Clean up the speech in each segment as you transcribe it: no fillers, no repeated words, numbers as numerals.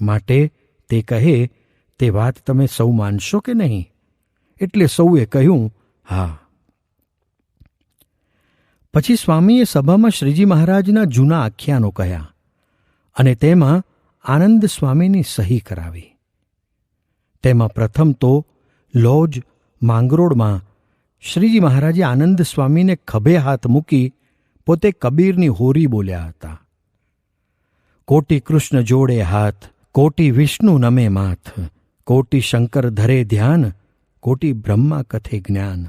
માટે તે કહે તે વાત તમે સૌ માનશો કે નહીં? એટલે સૌએ કહ્યું, હા. પછી સ્વામીએ સભામાં શ્રીજી મહારાજના જૂના આખ્યાનો કહ્યા અને તેમાં આનંદ સ્વામીની સહી કરાવી. તેમાં પ્રથમ તો લોજ માંગરોળમાં શ્રીજી મહારાજે આનંદ સ્વામીને ખભે હાથ મૂકી પોતે કબીરની હોરી બોલ્યા હતા. કોટી કૃષ્ણ જોડે હાથ, કોટી વિષ્ણુ નમે માથ, કોટી શંકર ધરે ધ્યાન, કોટી બ્રહ્મા કથે જ્ઞાન,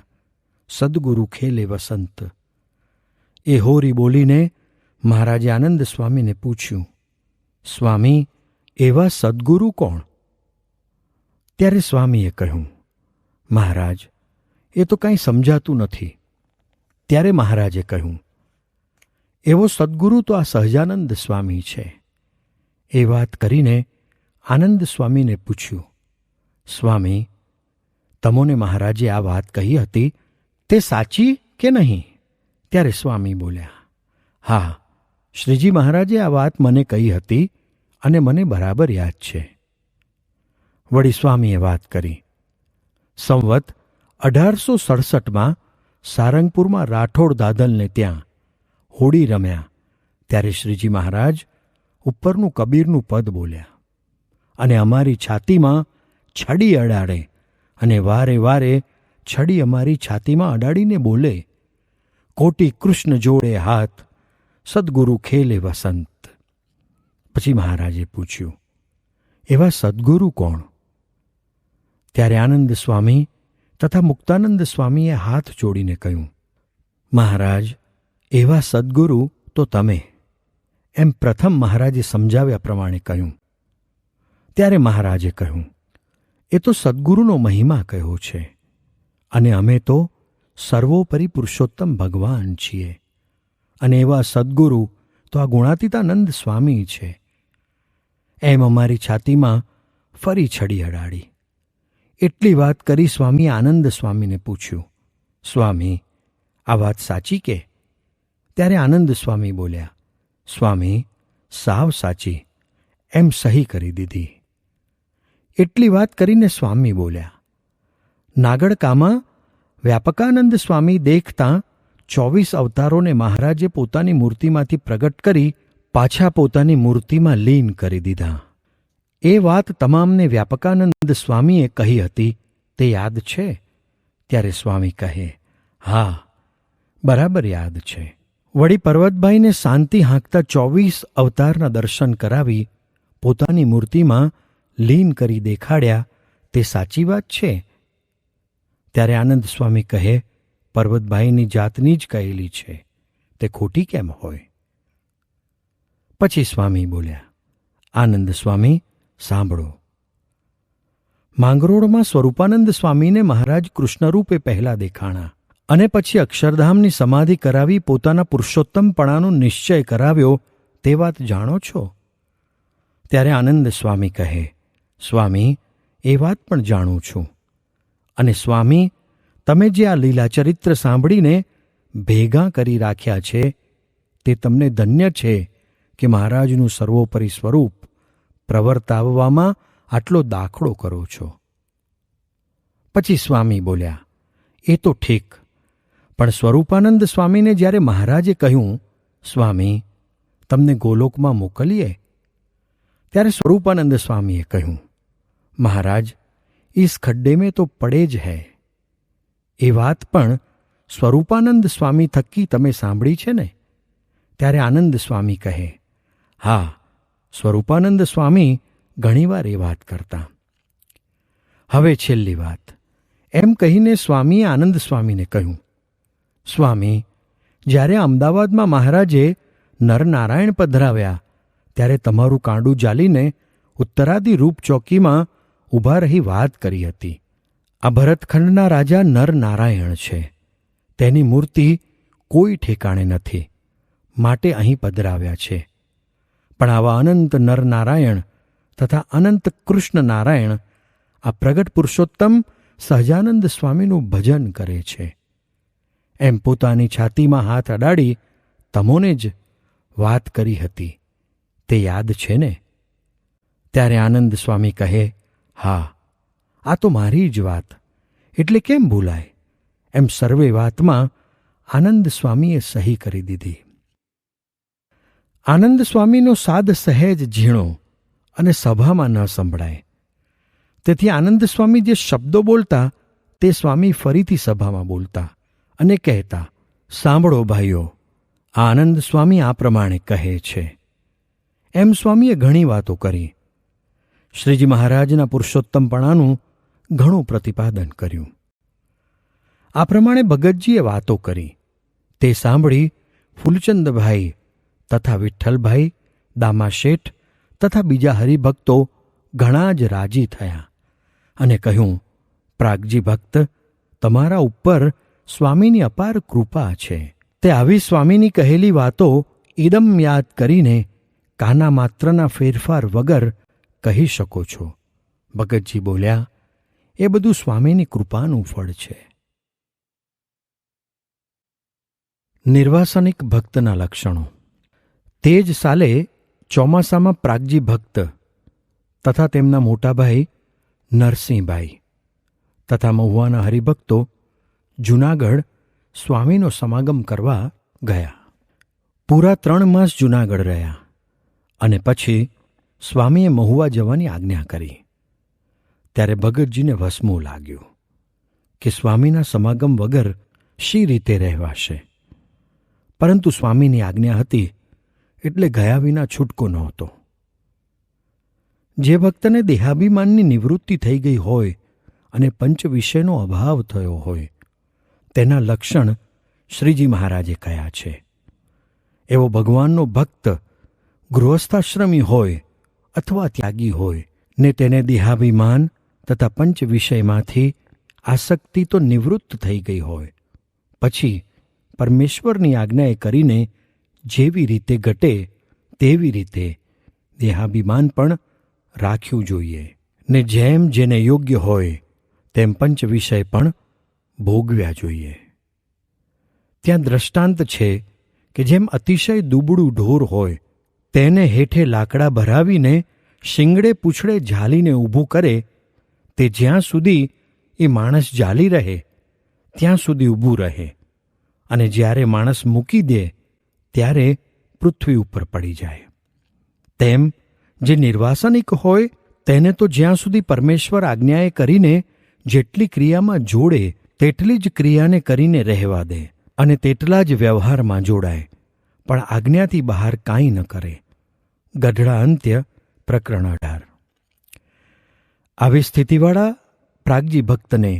સદગુરુ ખેલે વસંત. એ હોરી બોલીને મહારાજે આનંદ સ્વામીને પૂછ્યું, સ્વામી, એવા સદગુરુ કોણ? ત્યારે સ્વામીએ કહ્યું, મહારાજ, એ તો કાંઈ સમજાતું નથી. ત્યારે મહારાજે કહ્યું, એવો સદગુરુ તો આ સહજાનંદ સ્વામી છે. એ વાત કરીને આનંદ સ્વામીને પૂછ્યું, સ્વામી, તમોને મહારાજે આ વાત કહી હતી તે સાચી કે નહીં? ત્યારે સ્વામી બોલ્યા, હા, શ્રીજી મહારાજે આ વાત મને કહી હતી અને મને બરાબર યાદ છે. વળી સ્વામીએ વાત કરી, સંવત 1867માં સારંગપુરમાં રાઠોડ દાદલને ત્યાં હોળી રમ્યા ત્યારે શ્રીજી મહારાજ ઉપરનું કબીરનું પદ બોલ્યા અને અમારી છાતીમાં છડી અડાડે અને વારે વારે છડી અમારી છાતીમાં અડાડીને બોલે, કોટી કૃષ્ણ જોડે હાથ, સદગુરુ ખેલે વસંત. પછી મહારાજે પૂછ્યું, એવા સદગુરુ કોણ? ત્યારે આનંદ સ્વામી તથા મુક્તાનંદ સ્વામીએ હાથ જોડીને કહ્યું, મહારાજ, એવા સદગુરુ તો તમે. એમ પ્રથમ મહારાજે સમજાવ્યા પ્રમાણે કહ્યું. ત્યારે મહારાજે કહ્યું, એ તો સદગુરુનો મહિમા કહ્યો છે અને અમે તો સર્વોપરી પુરુષોત્તમ ભગવાન છીએ અને એવા સદગુરુ તો આ ગુણાતીતાનંદ સ્વામી છે. એમ અમારી છાતીમાં ફરી છડી અડાડી. એટલી વાત કરી સ્વામીએ આનંદ સ્વામીને પૂછ્યું, સ્વામી, આ વાત સાચી કે? ત્યારે આનંદ સ્વામી બોલ્યા, સ્વામી, સાવ સાચી. એમ સહી કરી દીધી. એટલી વાત કરીને સ્વામી બોલ્યા, નાગડકામાં વ્યાપકાનંદ સ્વામી દેખતા 24 અવતારોને મહારાજે પોતાની મૂર્તિમાંથી પ્રગટ કરી પાછા પોતાની મૂર્તિમાં લીન કરી દીધા. એ વાત તમામને વ્યાપકાનંદ સ્વામીએ કહી હતી તે યાદ છે? ત્યારે સ્વામી કહે, હા, બરાબર યાદ છે. વળી પર્વતભાઈને શાંતિ હાંકતા 24 અવતારના દર્શન કરાવી પોતાની મૂર્તિમાં લીન કરી દેખાડ્યા તે સાચી વાત છે? ત્યારે આનંદ સ્વામી કહે, પર્વતભાઈની જાતની જ કહેલી છે, તે ખોટી કેમ હોય? પછી સ્વામી બોલ્યા, આનંદ સ્વામી, સાંભળો. માંગરોળમાં સ્વરૂપાનંદ સ્વામીને મહારાજ કૃષ્ણરૂપે પહેલા દેખાણા અને પછી અક્ષરધામની સમાધિ કરાવી પોતાના પુરુષોત્તમપણાનો નિશ્ચય કરાવ્યો તે વાત જાણો છો? ત્યારે આનંદ સ્વામી કહે, સ્વામી, એ વાત પણ જાણું છું. અને સ્વામી, તમે જે આ લીલા ચરિત્ર સાંભળીને ભેગાં કરી રાખ્યા છે તે તમને ધન્ય છે કે મહારાજનું સર્વોપરી સ્વરૂપ પ્રવર્તાવવામાં આટલો દાખલો કરો છો. પછી સ્વામી બોલ્યા, એ તો ઠીક, પણ સ્વરૂપાનંદ સ્વામીને જ્યારે મહારાજે કહ્યું, સ્વામી, તમને ગોલોકમાં મોકલીએ? ત્યારે સ્વરૂપાનંદ સ્વામીએ કહ્યું, મહારાજ, इस खड्डे में तो પડે જ હૈ. એ વાત પણ સ્વરૂપાનંદ સ્વામી થકી તમે સાંભળી છે ને? ત્યારે આનંદ સ્વામી કહે, હા, સ્વરૂપાનંદ સ્વામી ઘણીવાર એ વાત કરતા. હવે છેલ્લી વાત. એમ કહીને સ્વામીએ આનંદ સ્વામીને કહ્યું, સ્વામી, જ્યારે અમદાવાદમાં મહારાજે નરનારાયણ પધરાવ્યા ત્યારે તમારું કાંડું જાલીને ઉત્તરાદી રૂપ ચોકીમાં ઊભા રહી વાત કરી હતી. આ ભરતખંડના રાજા નરનારાયણ છે. તેની મૂર્તિ કોઈ ઠેકાણે નથી, માટે અહીં પધરાવ્યા છે. પણ આવા અનંત નરનારાયણ તથા અનંત કૃષ્ણ નારાયણ આ પ્રગટ પુરુષોત્તમ સહજાનંદ સ્વામીનું ભજન કરે છે. એમ પોતાની છાતીમાં હાથ અડાડી તમોને જ વાત કરી હતી તે યાદ છે ને? ત્યારે આનંદ સ્વામી કહે, હા, આ તો મારી જ વાત, એટલે કેમ ભૂલાય? એમ સર્વે વાતમાં આનંદ સ્વામીએ સહી કરી દીધી. આનંદ સ્વામીનો સાદ સહેજ ઝીણો અને સભામાં ન સંભળાય. તેથી આનંદ સ્વામી જે શબ્દો બોલતા તે સ્વામી ફરીથી સભામાં બોલતા અને કહેતા, સાંભળો ભાઈઓ, આ આનંદ સ્વામી આ પ્રમાણે કહે છે. એમ સ્વામીએ ઘણી વાતો કરી. શ્રીજી મહારાજના પુરુષોત્તમપણાનું ઘણું પ્રતિપાદન કર્યું. આ પ્રમાણે ભગતજીએ વાતો કરી. તે સાંભળી ફૂલચંદભાઈ તથા વિઠ્ઠલભાઈ, દામા શેઠ તથા બીજા હરિભક્તો ઘણા જ રાજી થયા અને કહ્યું, પ્રાગજી ભક્ત, તમારા ઉપર સ્વામીની અપાર કૃપા છે. તે આવી સ્વામીની કહેલી વાતો ઇદમ યાદ કરીને કાના માત્રના ફેરફાર વગર કહી શકો છો. ભગતજી બોલ્યા, એ બધું સ્વામીની કૃપાનું ફળ છે. નિર્વાસનિક ભક્તના લક્ષણો. તે જ સાલે ચોમાસામાં પ્રાગજી ભક્ત તથા તેમના મોટાભાઈ નરસિંહભાઈ તથા મહુવાના હરિભક્તો જૂનાગઢ સ્વામીનો સમાગમ કરવા ગયા. પૂરા 3 માસ જૂનાગઢ રહ્યા અને પછી સ્વામીએ મહુવા જવાની આજ્ઞા કરી. ત્યારે ભગતજીને વસમું લાગ્યું કે સ્વામીના સમાગમ વગર શી રીતે રહેવાશે. પરંતુ સ્વામીની આજ્ઞા હતી એટલે ગયા વિના છૂટકો નહોતો. જે ભક્તને દેહાભિમાનની નિવૃત્તિ થઈ ગઈ હોય અને પંચ વિષયનો અભાવ થયો હોય તેના લક્ષણ શ્રીજી મહારાજે કયા છે. એવો ભગવાનનો ભક્ત ગૃહસ્થાશ્રમી હોય અથવા ત્યાગી હોય ને તેને દેહાભિમાન તથા પંચ વિષયમાંથી આસક્તિ તો નિવૃત્ત થઈ ગઈ હોય, પછી પરમેશ્વરની આજ્ઞાએ કરીને જેવી રીતે ઘટે તેવી રીતે દેહાભિમાન પણ રાખ્યું જોઈએ ને જેમ જેને યોગ્ય હોય તેમ પંચ વિષય પણ ભોગવ્યા જોઈએ. ત્યાં દ્રષ્ટાંત છે કે જેમ અતિશય દુબળું ઢોર હોય તેને હેઠે લાકડા ભરાવીને શિંગડે પૂંછડે ઝાલીને ઊભું કરે તે જ્યાં સુધી એ માણસ ઝાલી રહે ત્યાં સુધી ઊભું રહે અને જ્યારે માણસ મૂકી દે ત્યારે પૃથ્વી ઉપર પડી જાય. તેમ જે નિર્વાસનિક હોય તેને તો જ્યાં સુધી પરમેશ્વર આજ્ઞાએ કરીને જેટલી ક્રિયામાં જોડે તેટલી જ ક્રિયાને કરીને રહેવા દે અને તેટલા જ વ્યવહારમાં જોડાય, પણ આજ્ઞાથી બહાર કાંઈ ન કરે. ગઢડા અંત્ય પ્રકરણ 18. આવી સ્થિતિવાળા પ્રાગજી ભક્તને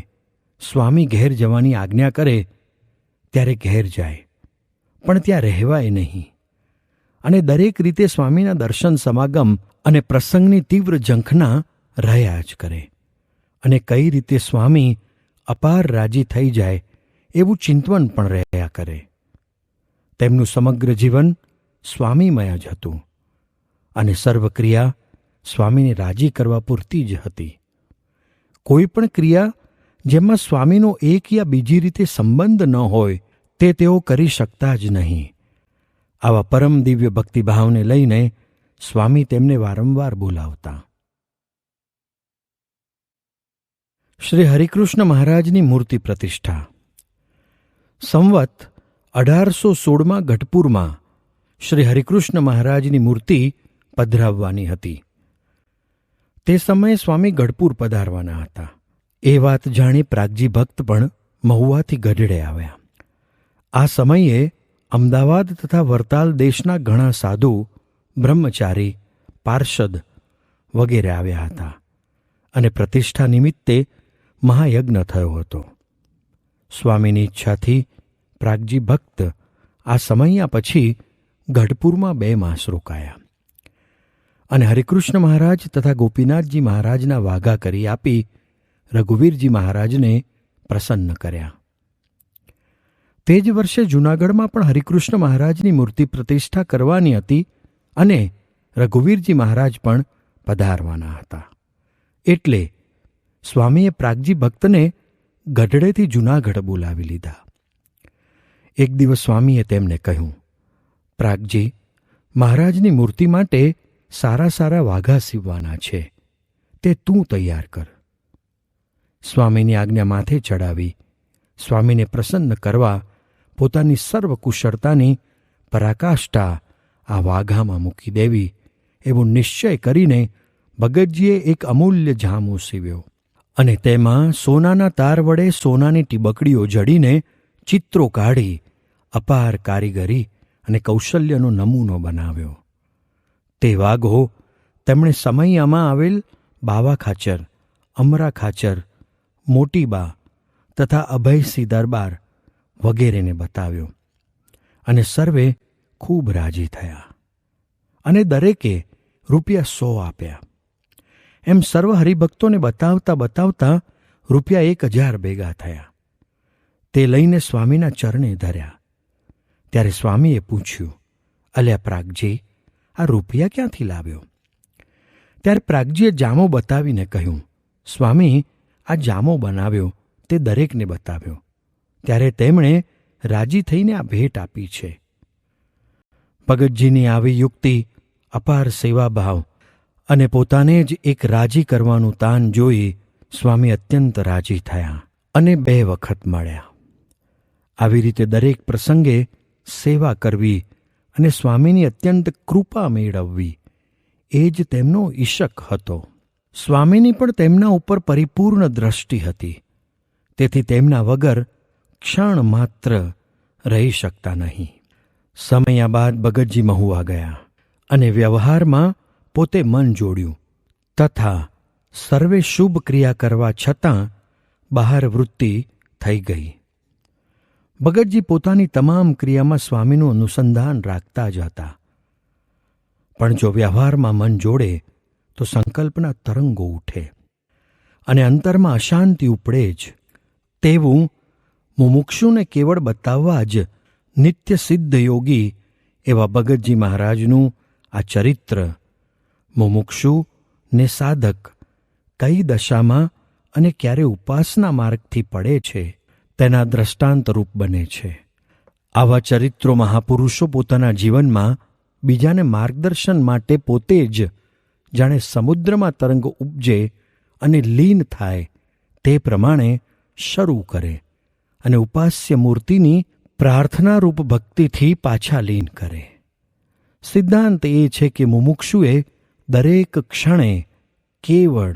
સ્વામી ઘેર જવાની આજ્ઞા કરે ત્યારે ઘેર જાય, પણ ત્યાં રહેવાય નહીં અને દરેક રીતે સ્વામીના દર્શન સમાગમ અને પ્રસંગની તીવ્ર ઝંખના રહ્યા જ કરે અને કઈ રીતે સ્વામી અપાર રાજી થઈ જાય એવું ચિંતવન પણ રહ્યા કરે. તેમનું સમગ્ર જીવન સ્વામીમય જ હતું અને સર્વક્રિયા સ્વામીને રાજી કરવા પૂરતી જ હતી. કોઈ પણ ક્રિયા જેમાં સ્વામીનો એક યા બીજી રીતે સંબંધ ન હોય તે તેઓ કરી શકતા જ નહીં. આવા પરમ દિવ્ય ભક્તિભાવને લઈને સ્વામી તેમને વારંવાર બોલાવતા. શ્રી હરિકૃષ્ણ મહારાજની મૂર્તિ પ્રતિષ્ઠા. સંવત 1816 ગઢપુરમાં શ્રી હરિકૃષ્ણ મહારાજની મૂર્તિ પધરાવવાની હતી. તે સમયે સ્વામી ગઢપુર પધારવાના હતા. એ વાત જાણી પ્રાગજી ભક્ત પણ મહુવાથી ગઢડે આવ્યા. આ સમયે અમદાવાદ તથા વરતાલ દેશના ઘણા સાધુ, બ્રહ્મચારી, પાર્ષદ વગેરે આવ્યા હતા અને પ્રતિષ્ઠા નિમિત્તે મહાયજ્ઞ થયો હતો. સ્વામીની ઈચ્છાથી પ્રાગજી ભક્ત આ સમયા પછી ગઢપુરમાં 2 માસ રોકાયા અને હરિકૃષ્ણ મહારાજ તથા ગોપીનાથજી મહારાજના વાઘા કરી આપી રઘુવીરજી મહારાજને પ્રસન્ન કર્યા. તે જ વર્ષે જૂનાગઢમાં પણ હરિકૃષ્ણ મહારાજની મૂર્તિ પ્રતિષ્ઠા કરવાની હતી અને રઘુવીરજી મહારાજ પણ પધારવાના હતા. એટલે સ્વામીએ પ્રાગજી ભક્તને ગઢડેથી જૂનાગઢ બોલાવી લીધા. એક દિવસ સ્વામીએ તેમને કહ્યું, પ્રાગજી, મહારાજની મૂર્તિ માટે સારા સારા વાઘા સીવવાના છે, તે તું તૈયાર કર. સ્વામીની આજ્ઞા માથે ચડાવી સ્વામીને પ્રસન્ન કરવા પોતાની સર્વ કુશળતાની પરાકાષ્ઠા આ વાઘામાં મૂકી દેવી એવું નિશ્ચય કરીને ભગતજીએ એક અમૂલ્ય જામો સીવ્યો અને તેમાં સોનાના તાર વડે સોનાની ટીબકડીઓ જડીને ચિત્રો કાઢી અપાર કારીગરી અને કૌશલ્યનો નમૂનો બનાવ્યો. તે વાઘો તેમણે સમૈયામાં આવેલ બાવા ખાચર, અમરા ખાચર, મોટીબા તથા અભયસિંહ દરબાર વગેરેને બતાવ્યો અને સર્વે ખૂબ રાજી થયા અને દરેકે ₹100 આપ્યા. એમ સર્વ હરિભક્તોને બતાવતા બતાવતા ₹1000 ભેગા થયા. તે લઈને સ્વામીના ચરણે ધર્યા. ત્યારે સ્વામીએ પૂછ્યું, અલ્યા પ્રાગજી, આ રૂપિયા ક્યાંથી લાવ્યો? ત્યારે પ્રાગજીએ જામો બતાવીને કહ્યું, સ્વામી, આ જામો બનાવ્યો તે દરેકને બતાવ્યો. ત્યારે તેમણે રાજી થઈને આ ભેટ આપી છે. ભગતજીની આવી યુક્તિ, અપાર સેવાભાવ અને પોતાને જ એક રાજી કરવાનું તાન જોઈ સ્વામી અત્યંત રાજી થયા અને 2 વખત મળ્યા. આવી રીતે દરેક પ્રસંગે સેવા કરવી અને સ્વામીની અત્યંત કૃપા મેળવવી એ જ તેમનો ઈશક હતો. સ્વામીની પણ તેમના ઉપર પરિપૂર્ણ દ્રષ્ટિ હતી. તેથી તેમના વગર ક્ષણ માત્ર રહી શકતા નહીં. સમયા બાદ ભગતજી મહુવા ગયા અને વ્યવહારમાં પોતે મન જોડ્યું તથા સર્વે શુભ ક્રિયા કરવા છતાં બહાર વૃત્તિ થઈ ગઈ. ભગતજી પોતાની તમામ ક્રિયામાં સ્વામીનું અનુસંધાન રાખતા જ હતા. પણ જો વ્યવહારમાં મન જોડે તો સંકલ્પના તરંગો ઉઠે અને અંતરમાં અશાંતિ ઉપડે જ. તેવું મુમુક્ષુને કેવળ બતાવવા જ નિત્ય સિદ્ધ યોગી એવા ભગતજી મહારાજનું આ ચરિત્ર મુમુક્ષુ ને સાધક કઈ દશામાં અને ક્યારે ઉપાસના માર્ગથી પડે છે તેના દ્રષ્ટાંતરૂપ બને છે. આવા ચરિત્રો મહાપુરુષો પોતાના જીવનમાં બીજાને માર્ગદર્શન માટે પોતે જ જાણે સમુદ્રમાં તરંગ ઉપજે અને લીન થાય તે પ્રમાણે શરૂ કરે અને ઉપાસ્ય મૂર્તિની પ્રાર્થનારૂપ ભક્તિથી પાછા લીન કરે. સિદ્ધાંત એ છે કે મુમુક્ષુએ દરેક ક્ષણે કેવળ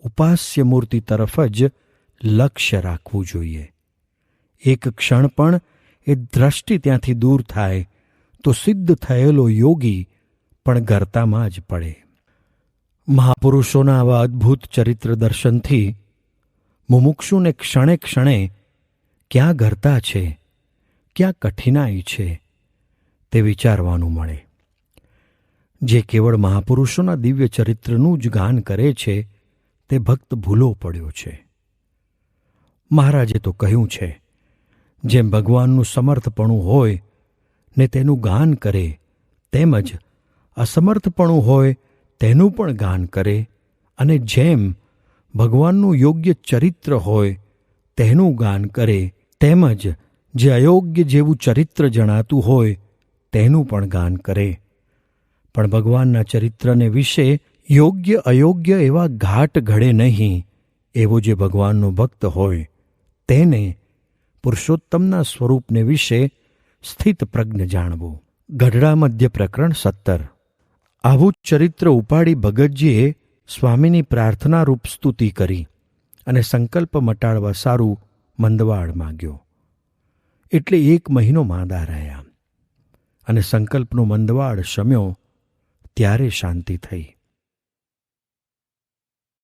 ઉપાસ્ય મૂર્તિ તરફ જ લક્ષ્ય રાખવું જોઈએ. એક ક્ષણ પણ એ દ્રષ્ટિ ત્યાંથી દૂર થાય તો સિદ્ધ થયેલો યોગી પણ ગરતામાં જ પડે. મહાપુરુષોના આવા અદ્ભુત ચરિત્ર દર્શનથી મુમુક્ષુને ક્ષણે ક્ષણે ક્યાં ગરતા છે, ક્યાં કઠિનાઈ છે તે વિચારવાનું મળે. જે કેવળ મહાપુરુષોના દિવ્ય ચરિત્રનું જ ગાન કરે છે તે ભક્ત ભૂલો પડ્યો છે. મહારાજે તો કહ્યું છે, જેમ ભગવાનનું સમર્થપણું હોય ને તેનું ગાન કરે, તેમજ અસમર્થપણું હોય તેનું પણ ગાન કરે, અને જેમ ભગવાનનું યોગ્ય ચરિત્ર હોય તેનું ગાન કરે, તેમજ જે અયોગ્ય જેવું ચરિત્ર જણાતું હોય તેનું પણ ગાન કરે. પણ ભગવાનના ચરિત્રને વિશે યોગ્ય અયોગ્ય એવા ઘાટ ઘડે નહીં. એવો જે ભગવાનનો ભક્ત હોય તેને પુરુષોત્તમના સ્વરૂપને વિશે સ્થિત પ્રજ્ઞ જાણવું. ગઢડા મધ્ય પ્રકરણ 17. આવું ચરિત્ર ઉપાડી ભગતજીએ સ્વામીની પ્રાર્થનારૂપ સ્તુતિ કરી અને સંકલ્પ મટાડવા સારું મંદવાડ માગ્યો. એટલે 1 મહિનો માંદા રહ્યા અને સંકલ્પનો મંદવાડ શમ્યો ત્યારે શાંતિ થઈ.